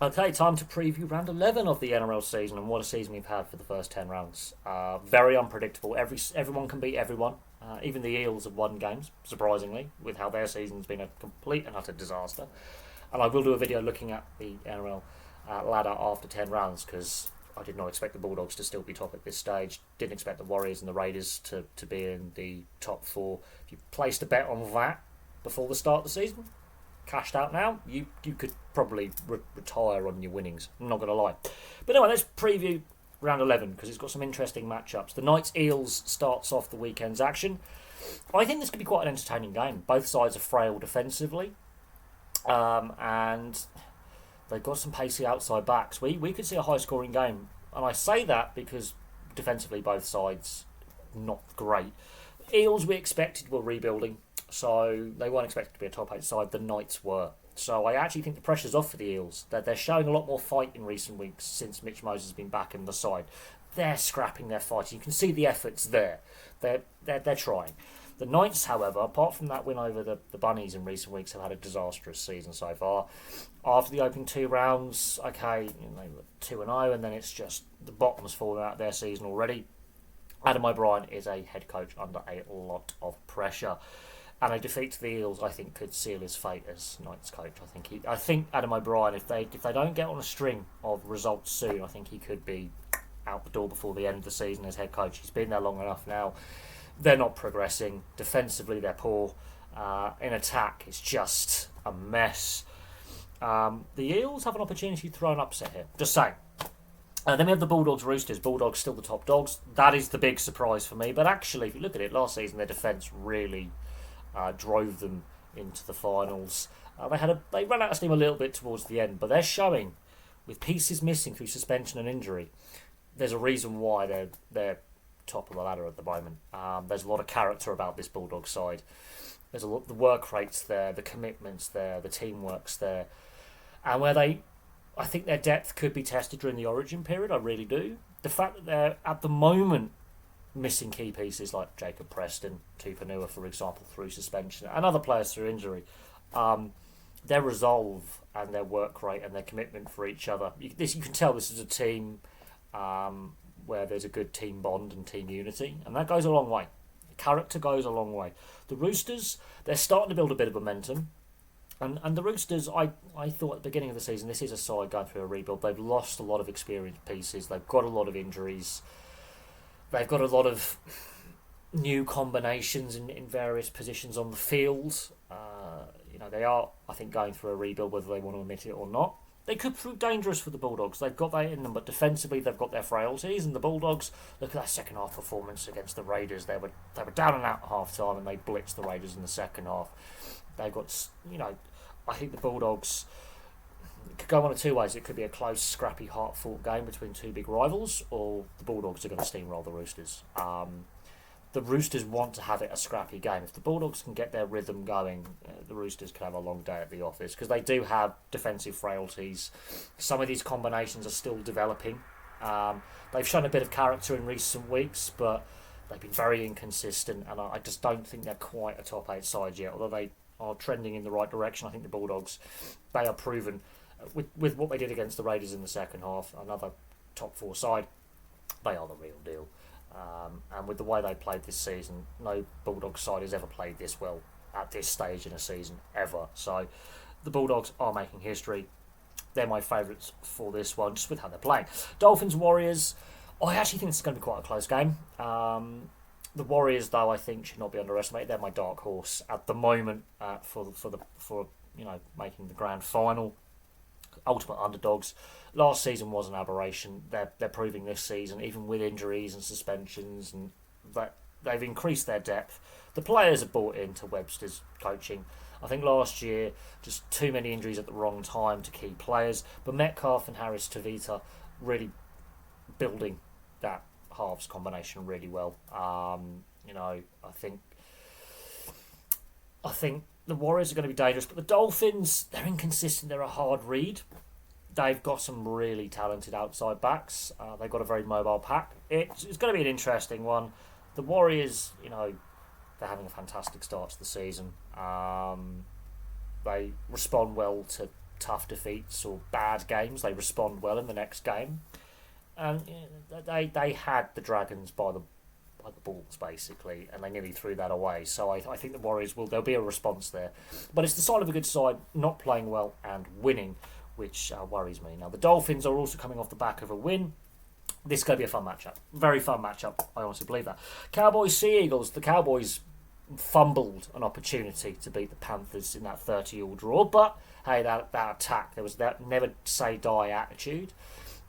Okay, time to preview round 11 of the NRL season, and what a season we've had for the first 10 rounds. Very unpredictable. Everyone can beat everyone. Even the Eels have won games, surprisingly, with how their season's been a complete and utter disaster. And I will do a video looking at the NRL ladder after 10 rounds, because I did not expect the Bulldogs to still be top at this stage. Didn't expect the Warriors and the Raiders to be in the top four. If you placed a bet on that before the start of the season, cashed out now, you could probably retire on your winnings. I'm not going to lie. But anyway, let's preview round 11 because it's got some interesting matchups. The Knights Eels starts off the weekend's action. I think this could be quite an entertaining game. Both sides are frail defensively, and they've got some pacey outside backs. We could see a high scoring game, and I say that because defensively both sides not great. Eels we expected were rebuilding, so they weren't expected to be a top 8 side. The Knights were. So I actually think the pressure's off for the Eels. They're showing a lot more fight in recent weeks since Mitch Moses has been back in the side. They're scrapping, they're fighting. You can see the efforts there. They're trying. The Knights, however, apart from that win over the Bunnies in recent weeks, have had a disastrous season so far. After the opening 2 rounds, okay, they were 2-0, and then it's just the bottom's fallen out of their season already. Adam O'Brien is a head coach under a lot of pressure. And a defeat to the Eels, I think, could seal his fate as Knights coach. I think Adam O'Brien, if they don't get on a string of results soon, I think he could be out the door before the end of the season as head coach. He's been there long enough now. They're not progressing. Defensively, they're poor. In attack, it's just a mess. The Eels have an opportunity to throw an upset here. Just saying. Then we have the Bulldogs Roosters. Bulldogs still the top dogs. That is the big surprise for me. But actually, if you look at it, last season their defence really drove them into the finals. They ran out of steam a little bit towards the end, but they're showing, with pieces missing through suspension and injury, there's a reason why they're top of the ladder at the moment. There's a lot of character about this Bulldog side. There's a lot, the work rates there, the commitments there, the teamwork's there, and I think their depth could be tested during the Origin period. I really do. The fact that they're at the moment missing key pieces like Jacob Preston, Tupanua, for example, through suspension, and other players through injury, their resolve and their work rate and their commitment for each other. You can tell this is a team where there's a good team bond and team unity, and that goes a long way. Character goes a long way. The Roosters, they're starting to build a bit of momentum. And the Roosters, I thought at the beginning of the season, this is a side going through a rebuild. They've lost a lot of experienced pieces. They've got a lot of injuries. They've got a lot of new combinations in various positions on the field. They are, I think, going through a rebuild, whether they want to admit it or not. They could prove dangerous for the Bulldogs. They've got that in them, but defensively they've got their frailties. And the Bulldogs, look at that second half performance against the Raiders. They were down and out at half time, and they blitzed the Raiders in the second half. They've got, I think the Bulldogs could go one of two ways. It could be a close, scrappy, hard-fought game between two big rivals, or the Bulldogs are going to steamroll the Roosters. The Roosters want to have it a scrappy game. If the Bulldogs can get their rhythm going, the Roosters could have a long day at the office, because they do have defensive frailties. Some of these combinations are still developing. They've shown a bit of character in recent weeks, but they've been very inconsistent, and I just don't think they're quite a top 8 side yet, although they are trending in the right direction. I think the Bulldogs, they are proven, with what they did against the Raiders in the second half, another top 4 side, they are the real deal. And with the way they played this season, no Bulldog side has ever played this well at this stage in a season, ever. So the Bulldogs are making history. They're my favourites for this one, just with how they're playing. Dolphins Warriors, I actually think this is going to be quite a close game. The Warriors, though, I think should not be underestimated. They're my dark horse at the moment for making the grand final. Ultimate underdogs. Last season was an aberration. They're proving this season, even with injuries and suspensions, and that they've increased their depth. The players have bought into Webster's coaching. I think last year, just too many injuries at the wrong time to key players. But Metcalf and Harris Tavita really building that halves combination really well. I think the Warriors are going to be dangerous, but the Dolphins, they're inconsistent. They're a hard read. They've got some really talented outside backs. They've got a very mobile pack. It's going to be an interesting one. The Warriors, they're having a fantastic start to the season. They respond well to tough defeats or bad games, they respond well in the next game. And they had the Dragons by the balls, basically, and they nearly threw that away. So I think the Warriors there'll be a response there. But it's the sign of a good side not playing well and winning, which worries me. Now, the Dolphins are also coming off the back of a win. This is going to be a fun matchup. Very fun matchup. I honestly believe that. Cowboys, Sea Eagles. The Cowboys fumbled an opportunity to beat the Panthers in that 30-all draw. But, hey, that attack, there was that never say die attitude.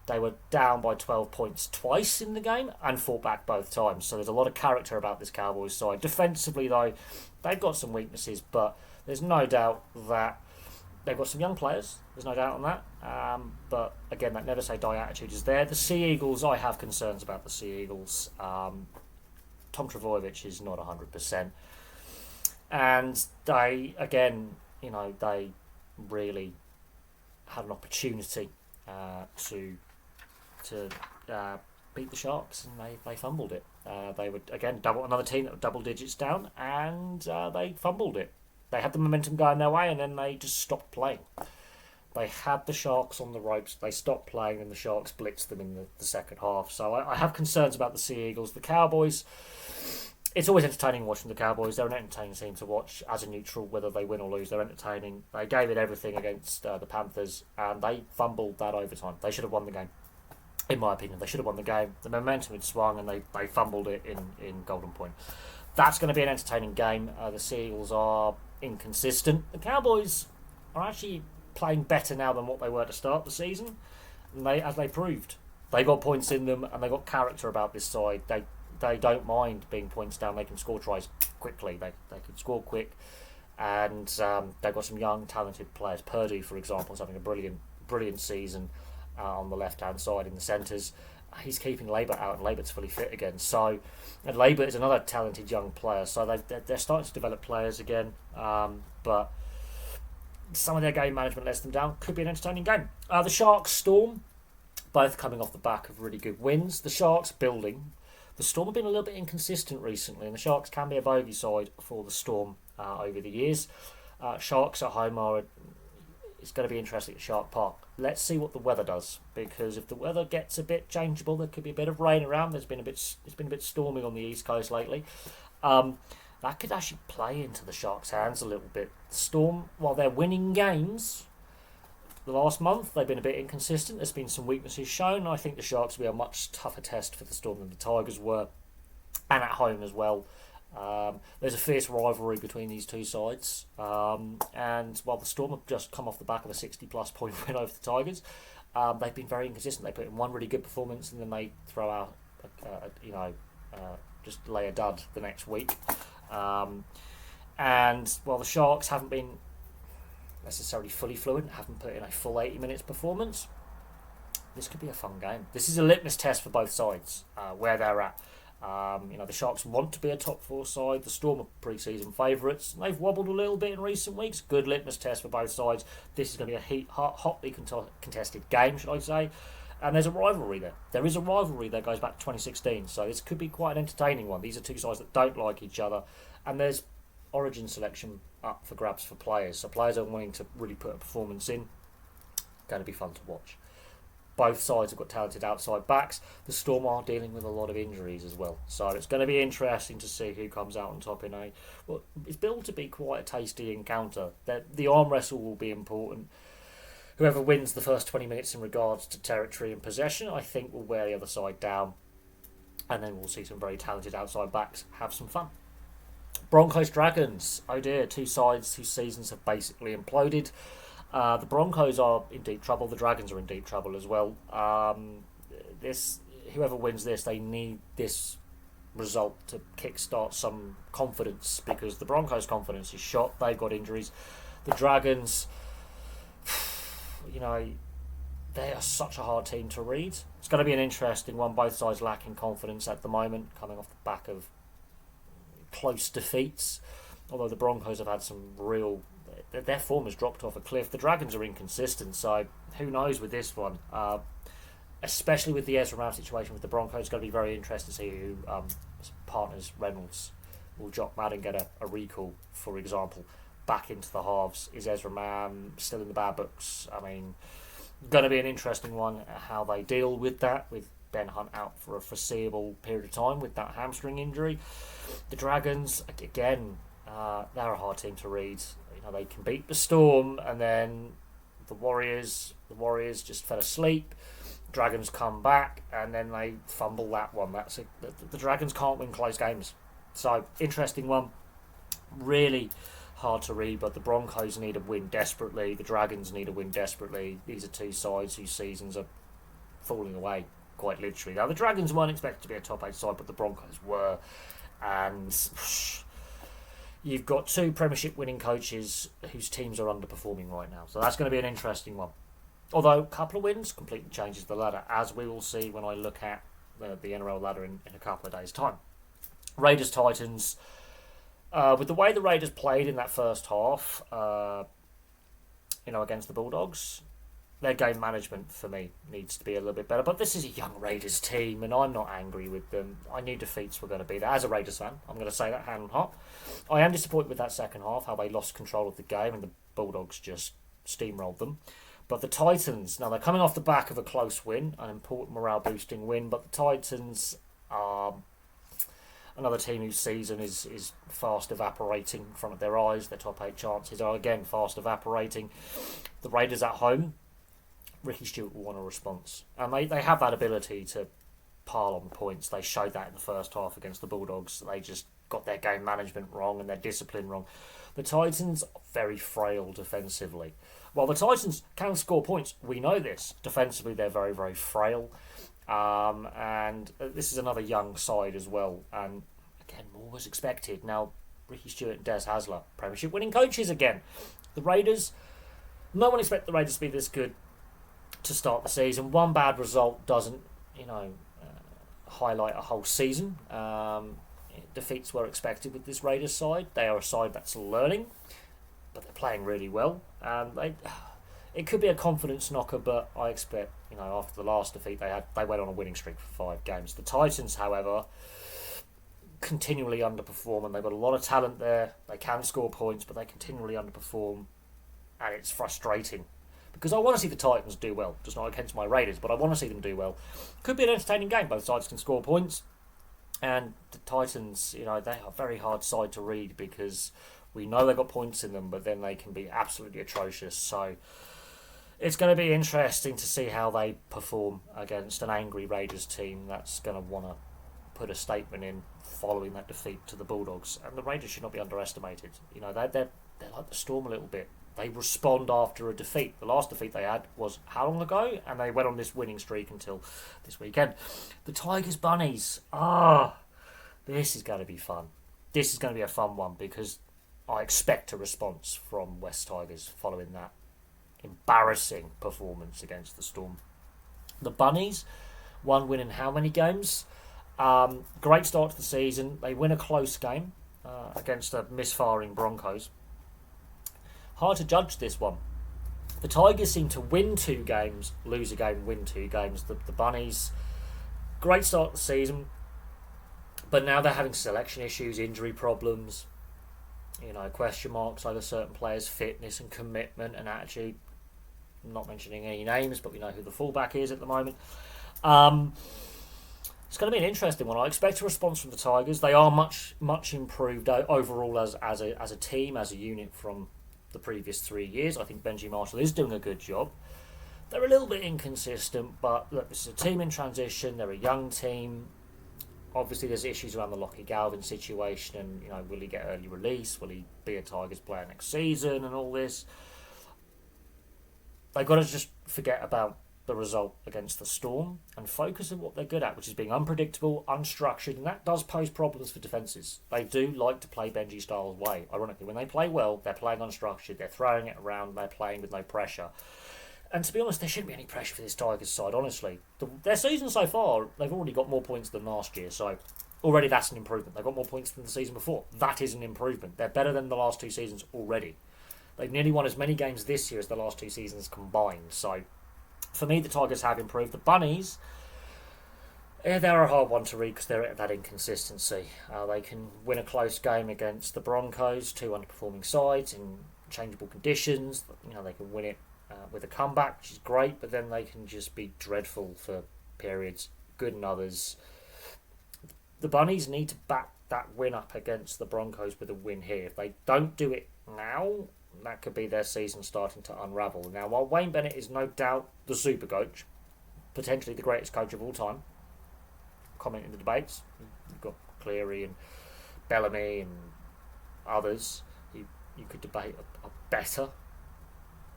They were down by 12 points twice in the game and fought back both times. So there's a lot of character about this Cowboys side. Defensively, though, they've got some weaknesses, but there's no doubt that they've got some young players. There's no doubt on that. But again, that never say die attitude is there. The Sea Eagles, I have concerns about the Sea Eagles. Tom Trbojevic is not 100%. And they, again, they really had an opportunity to beat the Sharks, and they fumbled it. They were, again, another team that were double digits down, and they fumbled it. They had the momentum going their way, and then they just stopped playing. They had the Sharks on the ropes, they stopped playing, and the Sharks blitzed them in the second half. So I have concerns about the Sea Eagles. The Cowboys, it's always entertaining watching the Cowboys. They're an entertaining team to watch as a neutral, whether they win or lose. They're entertaining. They gave it everything against the Panthers, and they fumbled that overtime. They should have won the game. In my opinion, they should have won the game. The momentum had swung, and they fumbled it in Golden Point. That's going to be an entertaining game. The Sea Eagles are inconsistent. The Cowboys are actually playing better now than what they were to start the season, and as they proved. They got points in them, and they got character about this side. They don't mind being points down. They can score tries quickly. They can score quick, and they've got some young, talented players. Purdue, for example, is having a brilliant season on the left-hand side in the centres. He's keeping Labour out, and Labour's fully fit again. So, and Labour is another talented young player. So they're starting to develop players again. But some of their game management lets them down. Could be an entertaining game. The Sharks, Storm, both coming off the back of really good wins. The Sharks building. The Storm have been a little bit inconsistent recently, and the Sharks can be a bogey side for the Storm over the years. Sharks at home it's going to be interesting at Shark Park. Let's see what the weather does, because if the weather gets a bit changeable, there could be a bit of rain around. It's been a bit stormy on the East Coast lately. That could actually play into the Sharks' hands a little bit. The Storm, while they're winning games, the last month they've been a bit inconsistent. There's been some weaknesses shown. I think the Sharks will be a much tougher test for the Storm than the Tigers were, and at home as well. There's a fierce rivalry between these two sides, and while the Storm have just come off the back of a 60-plus point win over the Tigers, they've been very inconsistent. They put in one really good performance, and then they throw out, just lay a dud the next week. And while the Sharks haven't been necessarily fully fluent, haven't put in a full 80 minutes performance, this could be a fun game. This is a litmus test for both sides, where they're at. The Sharks want to be a top four side. The Storm are pre-season favourites. They've wobbled a little bit in recent weeks. Good litmus test for both sides. This is going to be a hotly contested game, should I say. And there's a rivalry there. There is a rivalry that goes back to 2016. So this could be quite an entertaining one. These are two sides that don't like each other. And there's origin selection up for grabs for players. So players are wanting to really put a performance in. Going to be fun to watch. Both sides have got talented outside backs. The Storm are dealing with a lot of injuries as well. So it's going to be interesting to see who comes out on top in it's built to be quite a tasty encounter. The arm wrestle will be important. Whoever wins the first 20 minutes in regards to territory and possession, I think will wear the other side down. And then we'll see some very talented outside backs have some fun. Broncos Dragons. Oh dear, two sides whose seasons have basically imploded. The Broncos are in deep trouble. The Dragons are in deep trouble as well. Whoever wins this, they need this result to kickstart some confidence, because the Broncos' confidence is shot. They've got injuries. The Dragons, they are such a hard team to read. It's going to be an interesting one. Both sides lacking confidence at the moment, coming off the back of close defeats. Although the Broncos have had some their form has dropped off a cliff. The Dragons are inconsistent, so who knows with this one. Especially with the Ezra Mam situation with the Broncos, it's going to be very interesting to see who partners Reynolds. Will Jock Madden get a recall, for example? back into the halves. Is Ezra Mann still in the bad books? I mean, going to be an interesting one how they deal with that, with Ben Hunt out for a foreseeable period of time with that hamstring injury. The Dragons, again, they're a hard team to read. They can beat the Storm, and then the Warriors just fell asleep. Dragons come back, and then they fumble that one. The Dragons can't win close games. So, interesting one. Really hard to read, but the Broncos need a win desperately. The Dragons need a win desperately. These are two sides whose seasons are falling away, quite literally. Now, the Dragons weren't expected to be a top 8 side, but the Broncos were. And you've got two Premiership winning coaches whose teams are underperforming right now. So that's going to be an interesting one. Although a couple of wins completely changes the ladder, as we will see when I look at the NRL ladder in a couple of days' time. Raiders Titans. With the way the Raiders played in that first half, against the Bulldogs, their game management for me needs to be a little bit better. But this is a young Raiders team, and I'm not angry with them. I knew defeats were going to be there. As a Raiders fan, I'm going to say that hand on heart. I am disappointed with that second half, how they lost control of the game, and the Bulldogs just steamrolled them. But the Titans, now they're coming off the back of a close win, an important morale-boosting win, but the Titans are another team whose season is fast evaporating in front of their eyes. Their top 8 chances are again fast evaporating. The Raiders at home, Ricky Stewart will want a response. And they have that ability to pile on points. They showed that in the first half against the Bulldogs. They just got their game management wrong and their discipline wrong. The Titans are very frail defensively. While the Titans can score points, we know this. Defensively, they're very, very frail. And this is another young side as well. And again, more was expected. Now, Ricky Stewart and Des Hasler, Premiership winning coaches again. The Raiders, no one expected the Raiders to be this good to start the season. One bad result doesn't, highlight a whole season. Defeats were expected with this Raiders side. They are a side that's learning, but they're playing really well. It could be a confidence knocker, but I expect, after the last defeat they had, they went on a winning streak for 5 games. The Titans, however, continually underperform, and they've got a lot of talent there. They can score points, but they continually underperform, and it's frustrating. Because I want to see the Titans do well, just not against my Raiders, but I want to see them do well. Could be an entertaining game. Both sides can score points. And the Titans, they are a very hard side to read because we know they've got points in them, but then they can be absolutely atrocious. So it's going to be interesting to see how they perform against an angry Raiders team that's going to want to put a statement in following that defeat to the Bulldogs. And the Raiders should not be underestimated. They're like the Storm a little bit. They respond after a defeat. The last defeat they had was how long ago? And they went on this winning streak until this weekend. The Tigers Bunnies. This is going to be fun. This is going to be a fun one because I expect a response from West Tigers following that embarrassing performance against the Storm. The Bunnies, one win in how many games? Great start to the season. They win a close game against the misfiring Broncos. Hard to judge this one. The Tigers seem to win 2 games, lose a game, win 2 games. The Bunnies, great start to the season, but now they're having selection issues, injury problems, question marks over certain players' fitness and commitment and attitude. I'm not mentioning any names, but we know who the fullback is at the moment. It's going to be an interesting one. I expect a response from the Tigers. They are much, much improved overall as a team, as a unit from the previous 3 years. I think Benji Marshall is doing a good job. They're a little bit inconsistent, but look, this is a team in transition. They're a young team. Obviously, there's issues around the Lockie Galvin situation, and will he get early release? Will he be a Tigers player next season? And all this. They've got to just forget about the result against the Storm and focus on what they're good at, which is being unpredictable, unstructured, and that does pose problems for defences. They do like to play Benji Styles' way. Ironically, when they play well, they're playing unstructured, they're throwing it around, they're playing with no pressure. And to be honest, there shouldn't be any pressure for this Tigers side, honestly. Their season so far, they've already got more points than last year, so already that's an improvement. They've got more points than the season before. That is an improvement. They're better than the last 2 seasons already. They've nearly won as many games this year as the last 2 seasons combined, so for me, the Tigers have improved. The Bunnies, Yeah, they're a hard one to read because they're at that inconsistency. They can win a close game against the Broncos, two underperforming sides in changeable conditions. They can win it with a comeback, which is great, but then they can just be dreadful for periods, good in others. The Bunnies need to back that win up against the Broncos with a win here. If they don't do it now, that could be their season starting to unravel. Now, while Wayne Bennett is no doubt the super coach, potentially the greatest coach of all time, comment in the debates. You've got Cleary and Bellamy and others. You could debate a better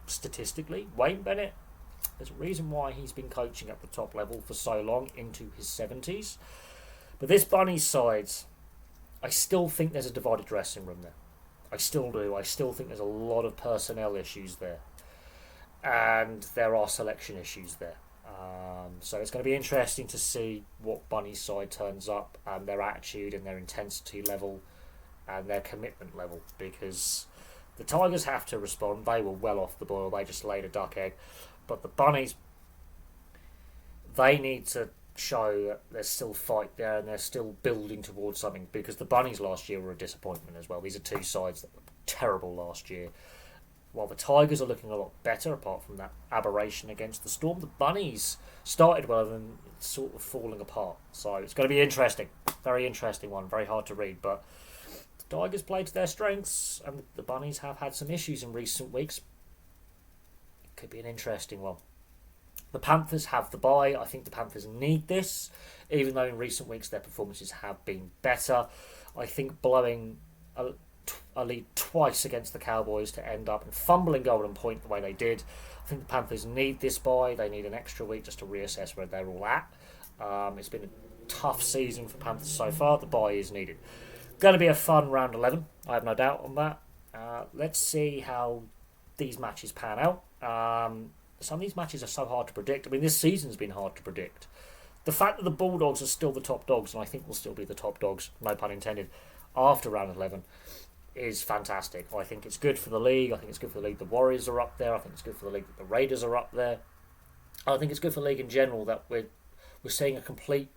statistically. Wayne Bennett, there's a reason why he's been coaching at the top level for so long, into his 70s. But this Bunnies side, I still think there's a divided dressing room there. I still do. I still think there's a lot of personnel issues there. And there are selection issues there. So it's going to be interesting to see what Bunny's side turns up, and their attitude and their intensity level and their commitment level, because the Tigers have to respond. They were well off the boil. They just laid a duck egg. But the Bunnies, they need to show that there's still fight there and they're still building towards something, because the Bunnies last year were a disappointment as well. These are two sides that were terrible last year. While the Tigers are looking a lot better, apart from that aberration against the Storm, the Bunnies started well and sort of falling apart. So it's going to be interesting. Very interesting one. Very hard to read. But the Tigers played to their strengths, and the Bunnies have had some issues in recent weeks. It could be an interesting one. The Panthers have the bye. I think the Panthers need this, even though in recent weeks their performances have been better. I think blowing a lead twice against the Cowboys to end up and fumbling Golden Point the way they did, I think the Panthers need this bye. They need an extra week just to reassess where they're all at. It's been a tough season for Panthers so far. The bye is needed. Going to be a fun round 11. I have no doubt on that. Let's see how these matches pan out. Some of these matches are so hard to predict. I mean, this season's been hard to predict. The fact that the Bulldogs are still the top dogs, and I think will still be the top dogs, no pun intended, after round 11, is fantastic. I think it's good for the league. I think it's good for the league. The Warriors are up there. I think it's good for the league that the Raiders are up there. I think it's good for the league in general that we're seeing a complete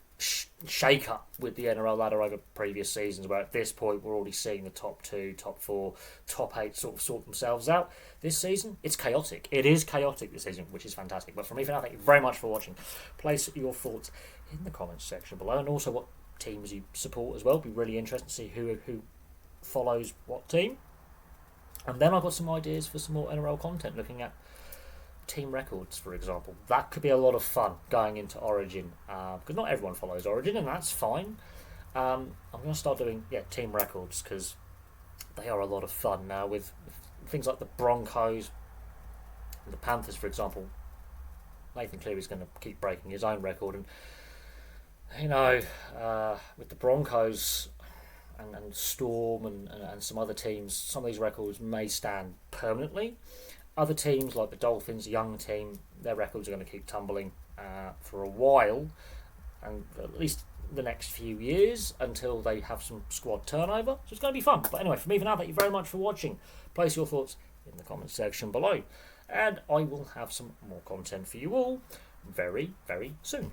shake-up with the NRL ladder over previous seasons, where at this point we're already seeing the top 2, top 4, top 8 sort themselves out. This season, it's chaotic. It is chaotic this season, which is fantastic. But from me for now, thank you very much for watching. Place your thoughts in the comments section below, and also what teams you support as well. It'll be really interesting to see who follows what team. And then I've got some ideas for some more NRL content, looking at team records, for example. That could be a lot of fun going into Origin, because not everyone follows Origin, and that's fine. I'm going to start doing team records, because they are a lot of fun now, with things like the Broncos and the Panthers, for example. Nathan Cleary's going to keep breaking his own record, and with the Broncos and Storm and some other teams, some of these records may stand permanently. Other teams like the Dolphins, a young team, their records are going to keep tumbling for a while, and at least the next few years, until they have some squad turnover. So it's going to be fun. But anyway, from me for now, thank you very much for watching. Place your thoughts in the comments section below, and I will have some more content for you all very, very soon.